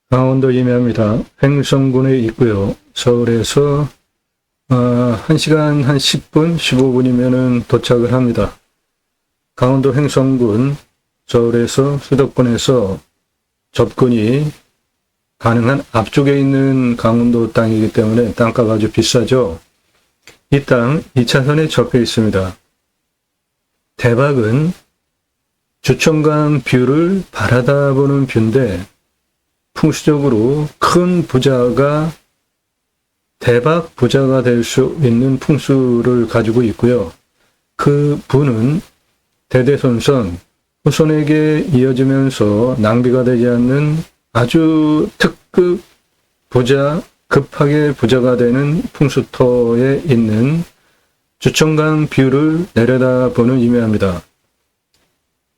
강원도 임야입니다. 횡성군에 있고요. 서울에서 1시간 한 10분, 15분이면 도착을 합니다. 강원도 횡성군, 서울에서 수도권에서 접근이 가능한 앞쪽에 있는 강원도 땅이기 때문에 땅값 아주 비싸죠. 이 땅 2차선에 접해 있습니다. 대박은 주천강 뷰를 바라다 보는 뷰인데 풍수적으로 큰 부자가 대박 부자가 될 수 있는 풍수를 가지고 있고요. 그 부는 대대손손 후손에게 이어지면서 낭비가 되지 않는 아주 특급 부자, 급하게 부자가 되는 풍수터에 있는 주천강 뷰를 내려다보는 임야입니다.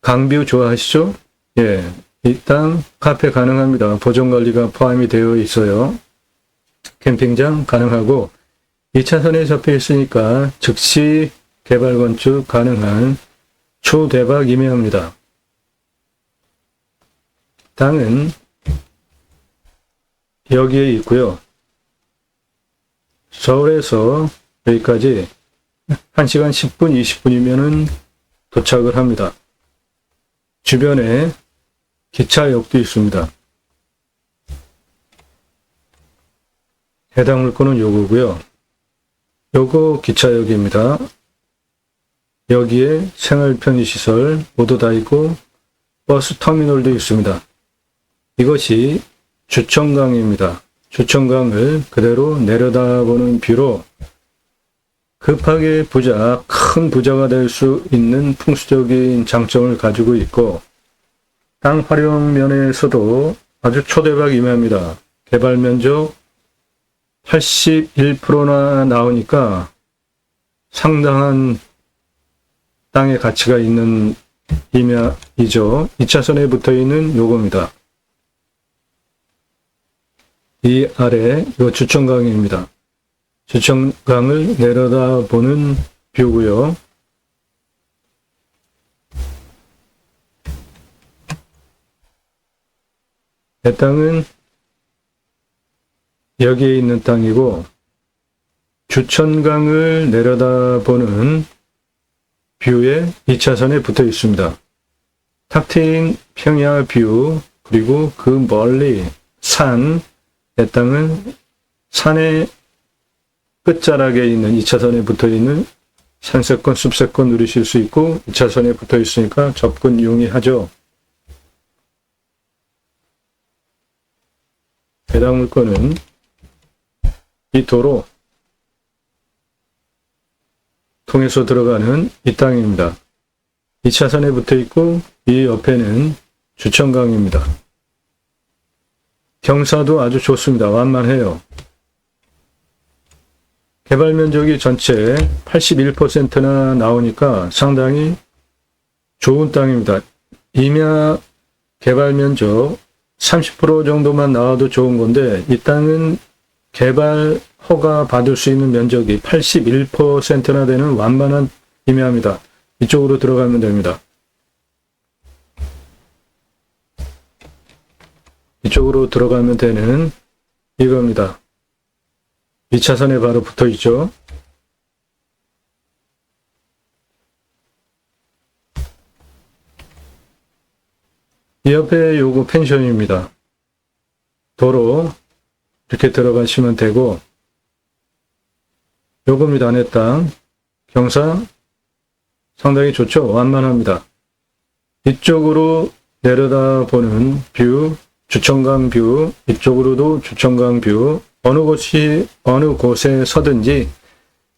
강뷰 좋아하시죠? 예, 이 땅 카페 가능합니다. 보존관리가 포함이 되어 있어요. 캠핑장 가능하고 2차선에 접해 있으니까 즉시 개발 건축 가능한 초대박 임야입니다. 땅은 여기에 있고요. 서울에서 여기까지 1시간 10분, 20분이면 도착을 합니다. 주변에 기차역도 있습니다. 해당 물건은 요거고요. 요거 기차역입니다. 여기에 생활 편의시설 모두 다 있고 버스 터미널도 있습니다. 이것이 주천강입니다. 주천강을 그대로 내려다보는 뷰로 급하게 부자, 큰 부자가 될 수 있는 풍수적인 장점을 가지고 있고 땅 활용 면에서도 아주 초대박 임야입니다. 개발 면적 81%나 나오니까 상당한 땅의 가치가 있는 임야이죠. 2차선에 붙어 있는 요겁니다. 이 아래 요 주천강입니다. 주천강을 내려다보는 뷰고요. 내 땅은 여기에 있는 땅이고 주천강을 내려다보는 뷰에 2차선에 붙어 있습니다. 탁 트인 평야 뷰 그리고 그 멀리 산, 내 땅은 산의 끝자락에 있는 2차선에 붙어 있는 산세권, 숲세권 누리실 수 있고 2차선에 붙어 있으니까 접근 용이하죠. 해당 물건은 이 도로 통해서 들어가는 이 땅입니다. 2차선에 붙어 있고 이 옆에는 주천강입니다. 경사도 아주 좋습니다. 완만해요. 개발 면적이 전체 81%나 나오니까 상당히 좋은 땅입니다. 임야 개발 면적 30% 정도만 나와도 좋은 건데 이 땅은 개발 허가 받을 수 있는 면적이 81%나 되는 완만한 임야입니다. 이쪽으로 들어가면 됩니다. 이쪽으로 들어가면 되는 이겁니다. 2차선에 바로 붙어 있죠. 이 옆에 요거 펜션입니다. 도로 이렇게 들어가시면 되고 요겁니다. 내 땅 경사 상당히 좋죠. 완만합니다. 이쪽으로 내려다보는 뷰 주천강 뷰, 이쪽으로도 주천강 뷰, 어느 곳에 서든지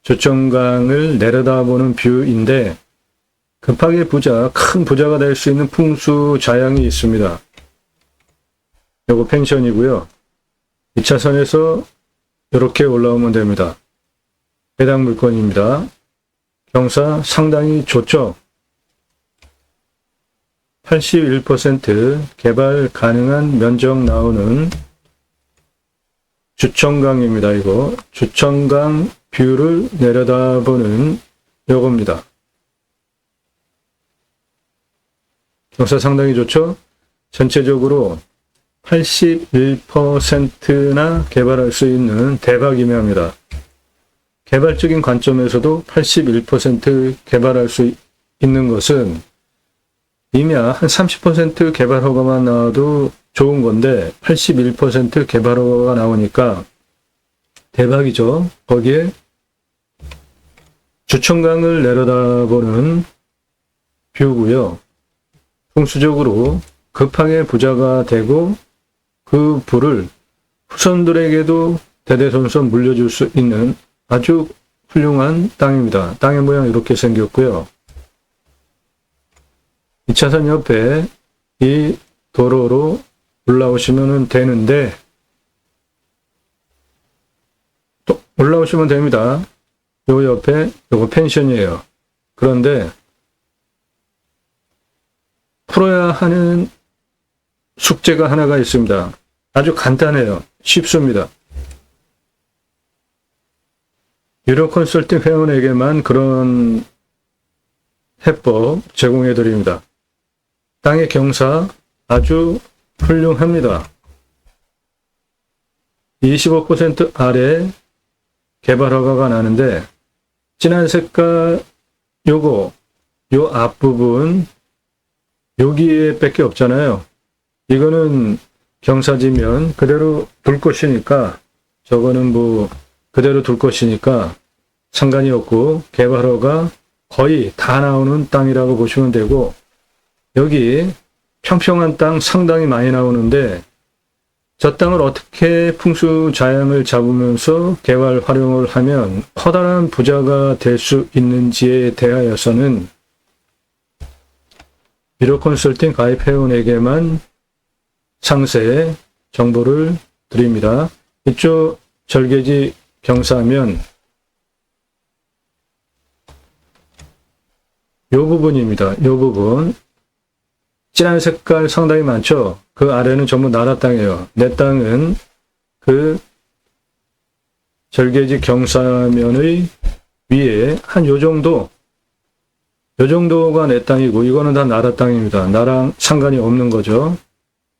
주천강을 내려다보는 뷰인데 급하게 부자, 큰 부자가 될 수 있는 풍수 자양이 있습니다. 요거 펜션이고요. 2차선에서 이렇게 올라오면 됩니다. 해당 물건입니다. 경사 상당히 좋죠. 81% 개발 가능한 면적 나오는 주천강입니다. 이거 주천강 뷰를 내려다보는 요겁니다. 경사 상당히 좋죠. 전체적으로 81%나 개발할 수 있는 대박 임야입니다. 개발적인 관점에서도 81% 개발할 수 있는 것은 임야 한 30% 개발 허가만 나와도 좋은 건데 81% 개발 허가가 나오니까 대박이죠. 거기에 주천강을 내려다보는 뷰고요. 풍수적으로 급하게 부자가 되고 그 부를 후손들에게도 대대손손 물려줄 수 있는 아주 훌륭한 땅입니다. 땅의 모양 이렇게 생겼고요. 2차선 옆에 이 도로로 올라오시면 되는데 또 올라오시면 됩니다. 요 옆에 요거 펜션이에요. 그런데 풀어야 하는 숙제가 하나가 있습니다. 아주 간단해요. 쉽습니다. 유료 컨설팅 회원에게만 그런 해법 제공해 드립니다. 땅의 경사 아주 훌륭합니다. 25% 아래 개발 허가가 나는데 진한 색깔 요거 요 앞부분 여기에 밖에 없잖아요. 이거는 경사지면 그대로 둘 것이니까 저거는 뭐 그대로 둘 것이니까 상관이 없고 개발허가 거의 다 나오는 땅이라고 보시면 되고 여기 평평한 땅 상당히 많이 나오는데 저 땅을 어떻게 풍수자양을 잡으면서 개발 활용을 하면 커다란 부자가 될 수 있는지에 대하여서는 유료 컨설팅 가입 회원에게만 상세 정보를 드립니다. 이쪽 절개지 경사면 요 부분입니다. 요 부분 진한 색깔 상당히 많죠. 그 아래는 전부 나라 땅이에요. 내 땅은 그 절개지 경사면의 위에 한 요 정도가 내 땅이고 이거는 다 나라 땅입니다. 나랑 상관이 없는 거죠.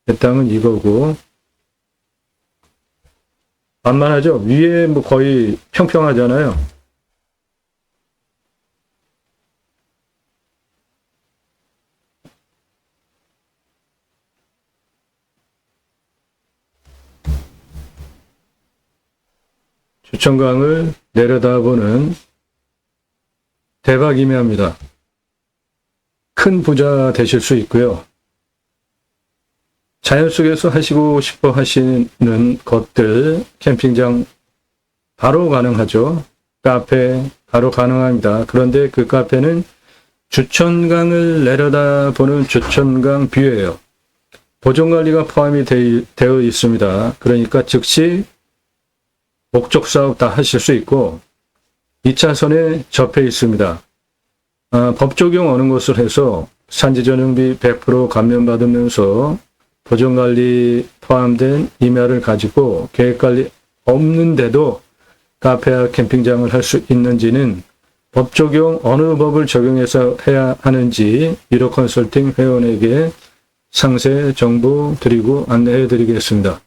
내 땅은 이거고 만만하죠. 위에 뭐 거의 평평하잖아요. 주천강을 내려다보는 대박 임야입니다. 큰 부자 되실 수 있고요. 자연 속에서 하시고 싶어 하시는 것들 캠핑장 바로 가능하죠. 카페 바로 가능합니다. 그런데 그 카페는 주천강을 내려다보는 주천강 뷰예요. 보존관리가 포함이 되어 있습니다. 그러니까 즉시 목적 사업 다 하실 수 있고 2차선에 접해 있습니다. 법 적용 어느 것을 해서 산지전용비 100% 감면받으면서 보존관리 포함된 임야를 가지고 계획관리 없는데도 카페와 캠핑장을 할 수 있는지는 법 적용 어느 법을 적용해서 해야 하는지 유료 컨설팅 회원에게 상세 정보 드리고 안내해 드리겠습니다.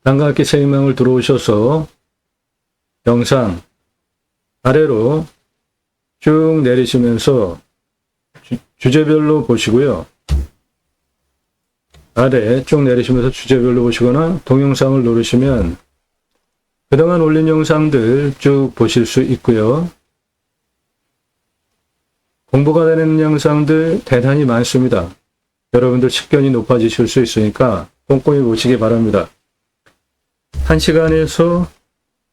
땅과 함께 새 희망을 들어오셔서 영상 아래로 쭉 내리시면서 주제별로 보시고요. 아래 쭉 내리시면서 주제별로 보시거나 동영상을 누르시면 그동안 올린 영상들 쭉 보실 수 있고요. 공부가 되는 영상들 대단히 많습니다. 여러분들 식견이 높아지실 수 있으니까 꼼꼼히 보시기 바랍니다. 1시간에서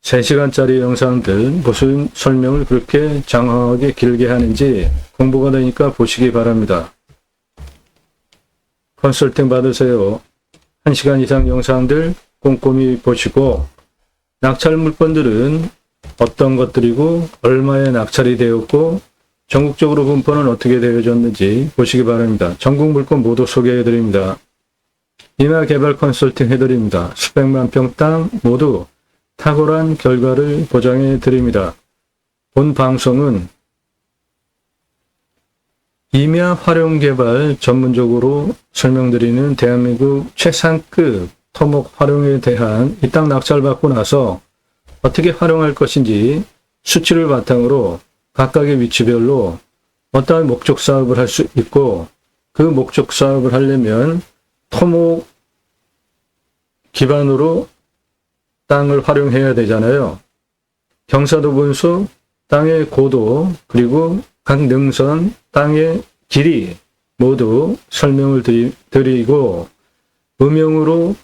3시간짜리 영상들 무슨 설명을 그렇게 장황하게 길게 하는지 공부가 되니까 보시기 바랍니다. 컨설팅 받으세요. 1시간 이상 영상들 꼼꼼히 보시고 낙찰 물건들은 어떤 것들이고 얼마에 낙찰이 되었고 전국적으로 분포는 어떻게 되어졌는지 보시기 바랍니다. 전국 물건 모두 소개해 드립니다. 임야 개발 컨설팅 해드립니다. 수백만 평 땅 모두 탁월한 결과를 보장해 드립니다. 본 방송은 임야 활용 개발 전문적으로 설명드리는 대한민국 최상급 토목 활용에 대한 이 땅 낙찰받고 나서 어떻게 활용할 것인지 수치를 바탕으로 각각의 위치별로 어떠한 목적 사업을 할 수 있고, 그 목적 사업을 하려면 토목 기반으로 땅을 활용해야 되잖아요. 경사도 분수, 땅의 고도, 그리고 각 능선, 땅의 길이 모두 설명을 드리고, 음영으로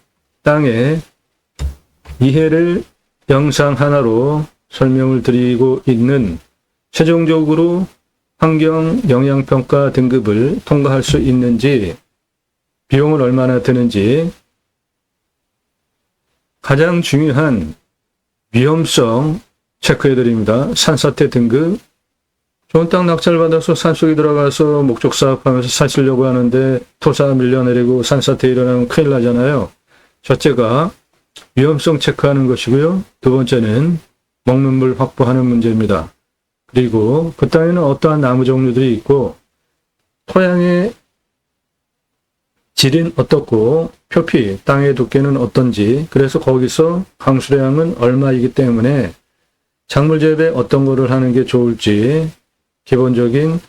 땅의 이해를 영상 하나로 설명을 드리고 있는, 최종적으로 환경 영향평가 등급을 통과할 수 있는지, 비용은 얼마나 드는지, 가장 중요한 위험성 체크해 드립니다. 산사태 등급. 좋은 땅 낙찰받아서 산속에 들어가서 목적 사업하면서 사시려고 하는데 토사 밀려내리고 산사태 일어나면 큰일 나잖아요. 첫째가 위험성 체크하는 것이고요. 두 번째는 먹는 물 확보하는 문제입니다. 그리고 그 땅에는 어떠한 나무 종류들이 있고, 토양의 질은 어떻고, 표피, 땅의 두께는 어떤지, 그래서 거기서 강수량은 얼마이기 때문에 작물 재배 어떤 거를 하는 게 좋을지, 기본적인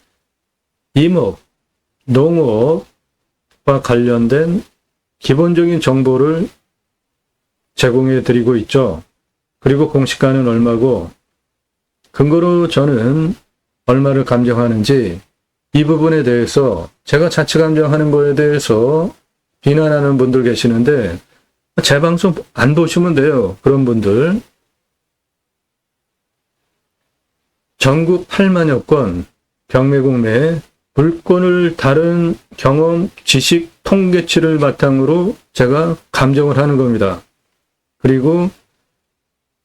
임업, 농업과 관련된 기본적인 정보를 제공해 드리고 있죠. 그리고 공시가는 얼마고, 근거로 저는 얼마를 감정하는지, 이 부분에 대해서 제가 자체 감정하는 거에 대해서 비난하는 분들 계시는데, 제 방송 안 보시면 돼요. 그런 분들. 전국 8만여 건 경매공매 물건을 다른 경험, 지식, 통계치를 바탕으로 제가 감정을 하는 겁니다. 그리고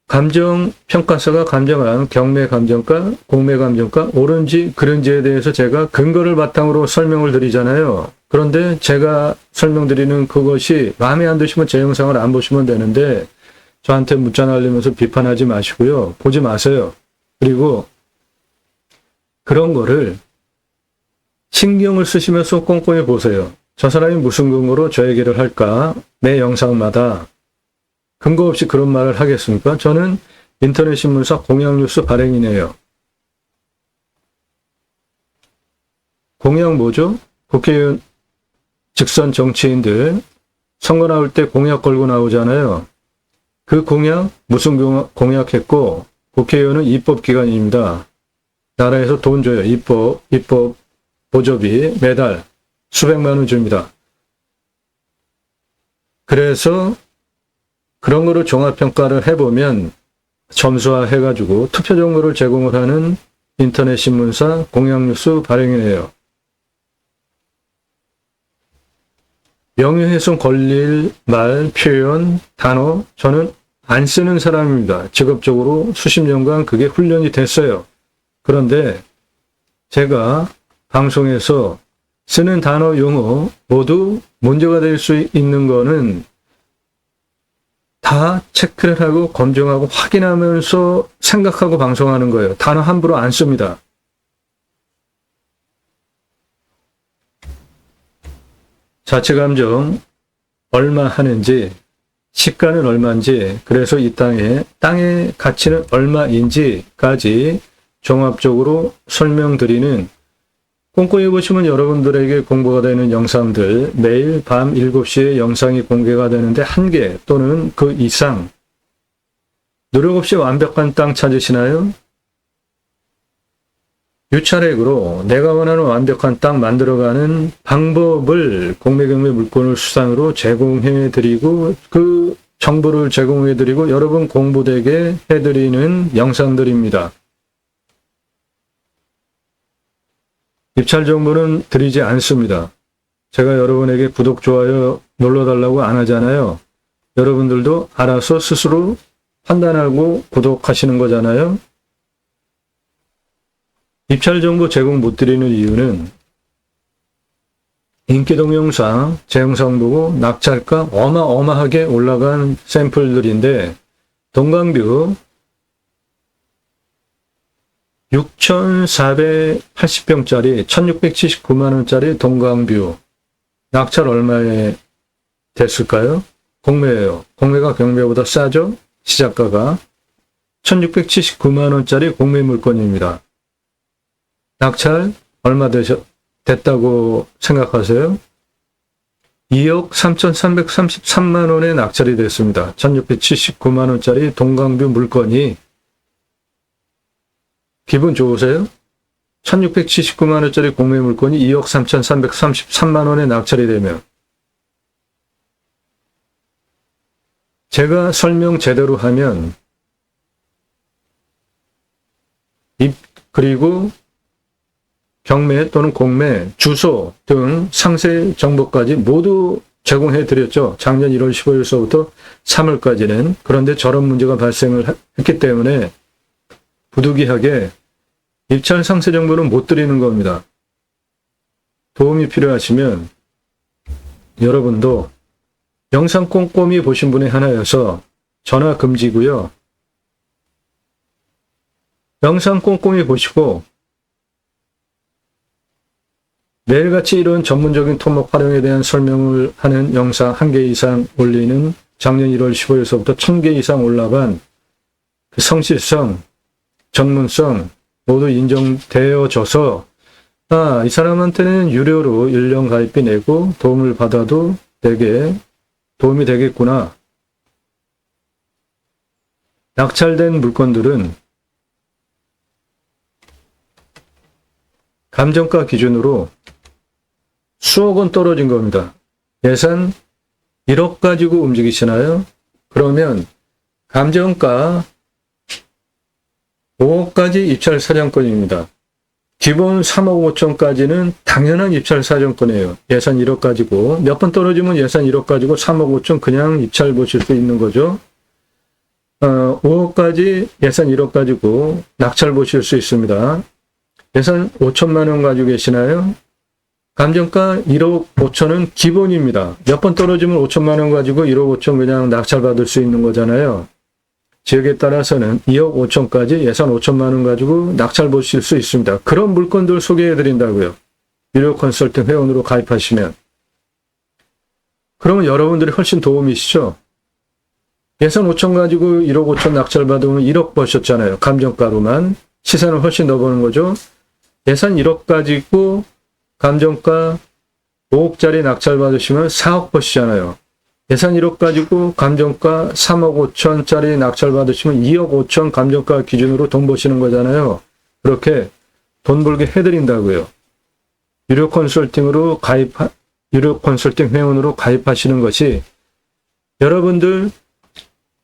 감정평가사가 감정한 경매 감정가, 공매 감정가, 옳은지 그른지에 대해서 제가 근거를 바탕으로 설명을 드리잖아요. 그런데 제가 설명드리는 그것이 마음에 안 드시면 제 영상을 안 보시면 되는데, 저한테 문자 날리면서 비판하지 마시고요. 보지 마세요. 그리고 그런 거를 신경을 쓰시면서 꼼꼼히 보세요. 저 사람이 무슨 근거로 저 얘기를 할까? 매 영상마다 근거 없이 그런 말을 하겠습니까? 저는 인터넷 신문사 공약뉴스 발행인이에요. 공약 뭐죠? 국회의원 직선 정치인들 선거 나올 때 공약 걸고 나오잖아요. 그 공약 무슨 공약했고, 국회의원은 입법기관입니다. 나라에서 돈 줘요. 입법 보조비 매달 수백만 원 줍니다. 그래서 그런 거를 종합평가를 해보면 점수화 해가지고 투표 정보를 제공을 하는 인터넷 신문사 공약뉴스 발행이에요. 명예훼손 걸릴 말, 표현, 단어 저는 안 쓰는 사람입니다. 직업적으로 수십 년간 그게 훈련이 됐어요. 그런데 제가 방송에서 쓰는 단어, 용어 모두 문제가 될 수 있는 거는 다 체크를 하고 검증하고 확인하면서 생각하고 방송하는 거예요. 단어 함부로 안 씁니다. 자체 감정 얼마 하는지, 시가는 얼마인지, 그래서 이 땅의 가치는 얼마인지까지 종합적으로 설명드리는, 꼼꼼히 보시면 여러분들에게 공부가 되는 영상들, 매일 밤 7시에 영상이 공개가 되는데 1개 또는 그 이상, 노력 없이 완벽한 땅 찾으시나요? 유차렉으로 내가 원하는 완벽한 땅 만들어가는 방법을 공매경매 물건을 수단으로 제공해드리고, 그 정보를 제공해드리고 여러분 공부되게 해드리는 영상들입니다. 입찰 정보는 드리지 않습니다. 제가 여러분에게 구독, 좋아요 눌러달라고 안 하잖아요. 여러분들도 알아서 스스로 판단하고 구독하시는 거잖아요. 입찰 정보 제공 못 드리는 이유는 인기 동영상, 제 영상 보고 낙찰가 어마어마하게 올라간 샘플들인데, 동강뷰 6,480평짜리 1,679만원짜리 동강뷰. 낙찰 얼마에 됐을까요? 공매예요. 공매가 경매보다 싸죠? 시작가가. 1,679만원짜리 공매 물건입니다. 낙찰 얼마 됐다고 생각하세요? 2억 3,333만원에 낙찰이 됐습니다. 1,679만원짜리 동강뷰 물건이 기분 좋으세요? 1,679만원짜리 공매 물건이 2억 3,333만원에 낙찰이 되면 제가 설명 제대로 하면 그리고 경매 또는 공매, 주소 등 상세 정보까지 모두 제공해 드렸죠. 작년 1월 15일서부터 3월까지는. 그런데 저런 문제가 발생을 했기 때문에 부득이하게 입찰 상세 정보는 못 드리는 겁니다. 도움이 필요하시면 여러분도 영상 꼼꼼히 보신 분이 하나여서 전화 금지고요. 영상 꼼꼼히 보시고 매일같이 이런 전문적인 토목 활용에 대한 설명을 하는 영상 1개 이상 올리는 작년 1월 15일서부터 1000개 이상 올라간 그 성실성, 전문성 모두 인정되어져서 이 사람한테는 유료로 1년 가입비 내고 도움을 받아도 도움이 되겠구나. 낙찰된 물건들은 감정가 기준으로 수억 원 떨어진 겁니다. 예산 1억 가지고 움직이시나요? 그러면 감정가 5억까지 입찰 사정권입니다. 기본 3억 5천까지는 당연한 입찰 사정권이에요. 예산 1억 가지고. 몇 번 떨어지면 예산 1억 가지고 3억 5천 그냥 입찰 보실 수 있는 거죠. 5억까지 예산 1억 가지고 낙찰 보실 수 있습니다. 예산 5천만 원 가지고 계시나요? 감정가 1억 5천은 기본입니다. 몇 번 떨어지면 5천만 원 가지고 1억 5천 그냥 낙찰 받을 수 있는 거잖아요. 지역에 따라서는 2억 5천까지 예산 5천만 원 가지고 낙찰 보실 수 있습니다. 그런 물건들 소개해 드린다고요. 유료 컨설팅 회원으로 가입하시면. 그러면 여러분들이 훨씬 도움이시죠? 예산 5천 가지고 1억 5천 낙찰 받으면 1억 버셨잖아요. 감정가로만. 시세는 훨씬 더 버는 거죠. 예산 1억 가지고 감정가 5억짜리 낙찰 받으시면 4억 버시잖아요. 예산 1억 가지고 감정가 3억 5천짜리 낙찰 받으시면 2억 5천 감정가 기준으로 돈 버시는 거잖아요. 그렇게 돈 벌게 해드린다고요. 유료 컨설팅 회원으로 가입하시는 것이 여러분들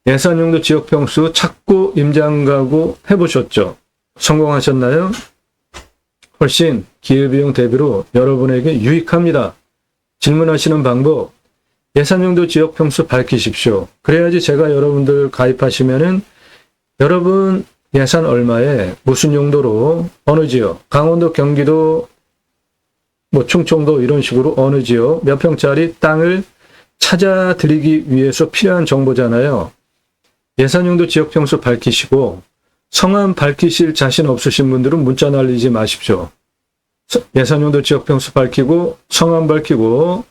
예산용도 지역평수 찾고 임장가구 해보셨죠? 성공하셨나요? 훨씬 기회비용 대비로 여러분에게 유익합니다. 질문하시는 방법, 예산용도 지역평수 밝히십시오. 그래야지 제가 여러분들 가입하시면은 여러분 예산 얼마에 무슨 용도로 어느 지역, 강원도, 경기도, 충청도 이런 식으로 어느 지역 몇 평짜리 땅을 찾아드리기 위해서 필요한 정보잖아요. 예산용도 지역평수 밝히시고 성함 밝히실 자신 없으신 분들은 문자 날리지 마십시오. 예산용도 지역평수 밝히고 성함 밝히고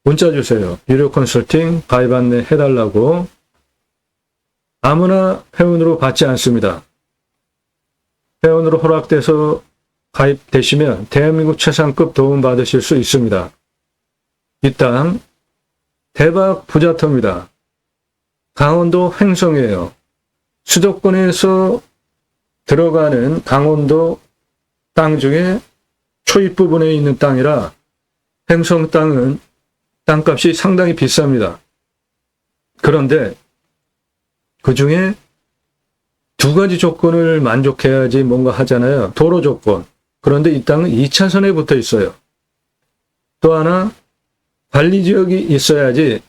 문자 주세요. 유료 컨설팅 가입 안내 해달라고. 아무나 회원으로 받지 않습니다. 회원으로 허락돼서 가입되시면 대한민국 최상급 도움 받으실 수 있습니다. 이 땅 대박 부자터입니다. 강원도 횡성이에요. 수도권에서 들어가는 강원도 땅 중에 초입 부분에 있는 땅이라 횡성 땅은 땅값이 상당히 비쌉니다. 그런데 그 중에 두 가지 조건을 만족해야지 뭔가 하잖아요. 도로 조건. 그런데 이 땅은 2차선에 붙어 있어요. 또 하나 관리지역이 있어야지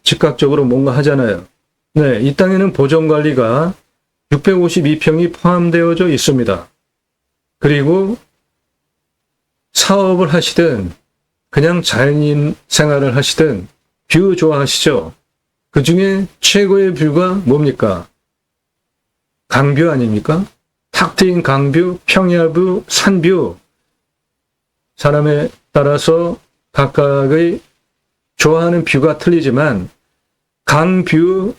즉각적으로 뭔가 하잖아요. 네, 이 땅에는 보전관리가 652평이 포함되어져 있습니다. 그리고 사업을 하시든 그냥 자연인 생활을 하시든 뷰 좋아하시죠? 그 중에 최고의 뷰가 뭡니까? 강뷰 아닙니까? 탁 트인 강뷰, 평야뷰, 산뷰, 사람에 따라서 각각의 좋아하는 뷰가 틀리지만 강뷰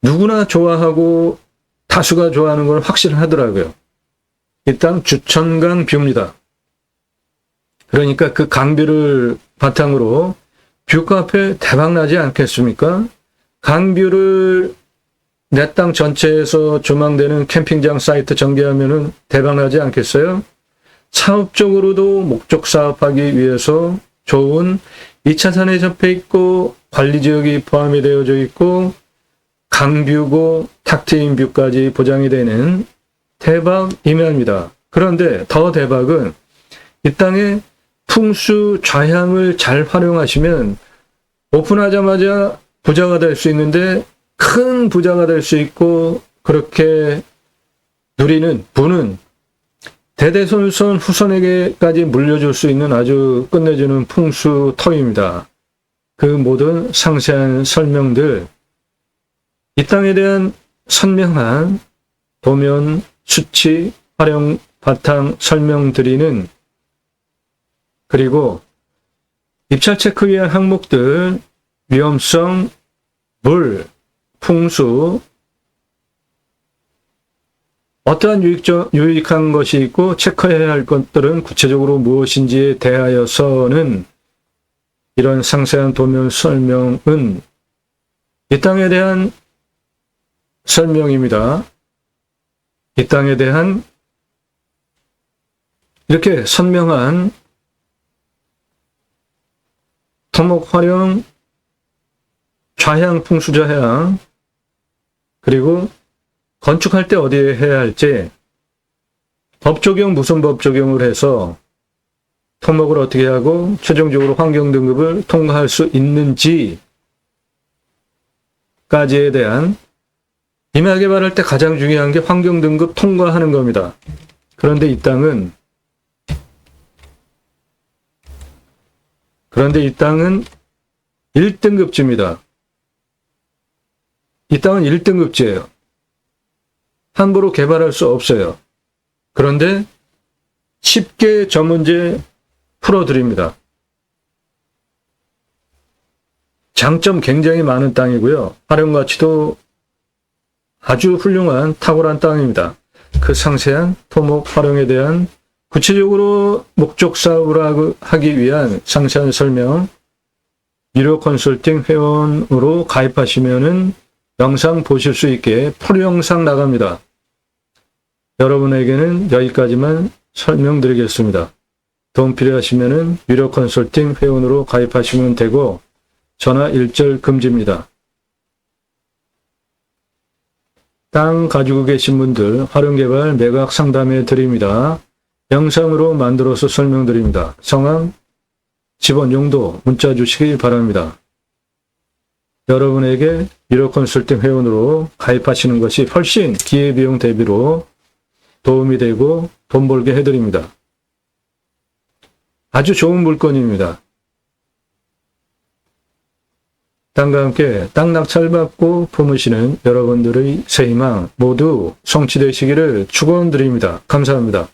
누구나 좋아하고 다수가 좋아하는 걸 확실하더라고요. 이 땅 주천강 뷰입니다. 그러니까 그 강뷰를 바탕으로 뷰카페 대박나지 않겠습니까? 강뷰를 내 땅 전체에서 조망되는 캠핑장 사이트 전개하면은 대박나지 않겠어요? 사업적으로도 목적 사업하기 위해서 좋은 2차선에 접해 있고 관리지역이 포함이 되어져 있고 강뷰고 탁 트인 뷰까지 보장이 되는 대박 임야입니다. 그런데 더 대박은 이 땅의 풍수 좌향을 잘 활용하시면 오픈하자마자 부자가 될 수 있는데 큰 부자가 될 수 있고 그렇게 누리는 부는 대대손손 후손에게까지 물려줄 수 있는 아주 끝내주는 풍수 터입니다. 그 모든 상세한 설명들, 이 땅에 대한 선명한 도면, 수치, 활용, 바탕 설명드리는 그리고 입찰 체크 위한 항목들, 위험성, 물, 풍수, 어떠한 유익한 것이 있고 체크해야 할 것들은 구체적으로 무엇인지에 대하여서는 이런 상세한 도면 설명은 이 땅에 대한 설명입니다. 이 땅에 대한 이렇게 선명한 토목 활용, 좌향 풍수좌향, 그리고 건축할 때 어디에 해야 할지, 법 적용, 무슨 법 적용을 해서 토목을 어떻게 하고 최종적으로 환경 등급을 통과할 수 있는지까지에 대한 임야 개발할 때 가장 중요한 게 환경 등급 통과하는 겁니다. 그런데 이 땅은 1등급지입니다. 이 땅은 1등급지예요. 함부로 개발할 수 없어요. 그런데 쉽게 저 문제 풀어드립니다. 장점 굉장히 많은 땅이고요. 활용가치도 아주 훌륭한 탁월한 땅입니다. 그 상세한 토목 활용에 대한 구체적으로 목적 사업을 하기 위한 상세한 설명, 유료 컨설팅 회원으로 가입하시면은 영상 보실 수 있게 풀 영상 나갑니다. 여러분에게는 여기까지만 설명드리겠습니다. 도움 필요하시면은 유료 컨설팅 회원으로 가입하시면 되고 전화 일절 금지입니다. 땅 가지고 계신 분들 활용개발 매각 상담해 드립니다. 영상으로 만들어서 설명드립니다. 성함, 집원 용도 문자 주시기 바랍니다. 여러분에게 유료 컨설팅 회원으로 가입하시는 것이 훨씬 기회비용 대비로 도움이 되고 돈 벌게 해드립니다. 아주 좋은 물건입니다. 땅과 함께 땅 낙찰받고 품으시는 여러분들의 새 희망 모두 성취되시기를 축원드립니다. 감사합니다.